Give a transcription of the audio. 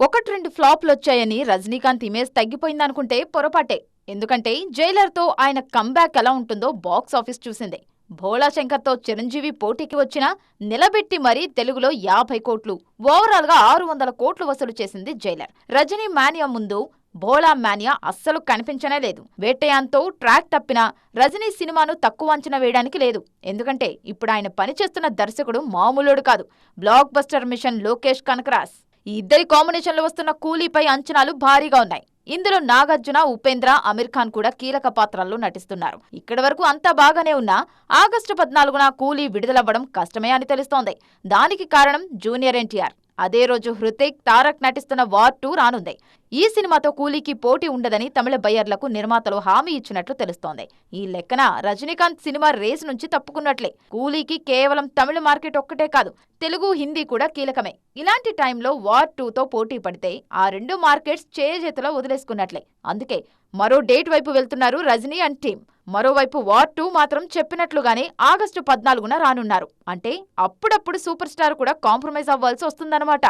ఒకటి రెండు ఫ్లాప్లొచ్చాయని రజనీకాంత్ ఇమేజ్ తగ్గిపోయిందనుకుంటే పొరపాటే. ఎందుకంటే జైలర్తో ఆయన కంబ్యాక్ ఎలా ఉంటుందో బాక్స్ ఆఫీస్ చూసిందే. భోళా శంకర్తో చిరంజీవి పోటీకి వచ్చినా నిలబెట్టి మరీ తెలుగులో 50 కోట్లు, ఓవరాల్గా 600 కోట్లు వసూలు చేసింది జైలర్. రజనీ మానియా ముందు భోళా మానియా అస్సలు కనిపించనే లేదు. వేటయాన్తో ట్రాక్ తప్పినా రజనీ సినిమాను తక్కువ అంచనా వేయడానికి లేదు. ఎందుకంటే ఇప్పుడు ఆయన పనిచేస్తున్న దర్శకుడు మామూలుడు కాదు. Blockbuster mission Lokesh Kanagaraj. ఈ ఇద్దరి కాంబినేషన్లో వస్తున్న కూలీపై అంచనాలు భారీగా ఉన్నాయి. ఇందులో నాగార్జున, ఉపేంద్ర, అమీర్ ఖాన్ కూడా కీలక పాత్రల్లో నటిస్తున్నారు. ఇక్కడి వరకు అంతా బాగానే ఉన్నా ఆగస్టు 14న కూలీ విడుదలవ్వడం కష్టమే అని తెలుస్తోంది. దానికి కారణం జూనియర్ ఎన్టీఆర్. అదే రోజు హృతిక్, తారక్ నటిస్తున్న వార్ 2 రానుంది. ఈ సినిమాతో కూలీకి పోటీ ఉండదని తమిళ బయ్యర్లకు నిర్మాతలు హామీ ఇచ్చినట్లు తెలుస్తోంది. ఈ లెక్కన రజనీకాంత్ సినిమా రేస్ నుంచి తప్పుకున్నట్లే. కూలీకి కేవలం తమిళ మార్కెట్ ఒక్కటే కాదు, తెలుగు, హిందీ కూడా కీలకమే. ఇలాంటి టైంలో వార్ 2తో పోటీ పడితే ఆ రెండు మార్కెట్స్ చేజేతిలో వదిలేసుకున్నట్లే. అందుకే మరో డేట్ వైపు వెళ్తున్నారు రజనీ అండ్ టీమ్. మరోవైపు వార్ 2 మాత్రం చెప్పినట్లుగానే ఆగస్టు 14న రానున్నారు. అంటే అప్పుడప్పుడు సూపర్ స్టార్ కూడా కాంప్రమైజ్ అవ్వాల్సి వస్తుందన్నమాట.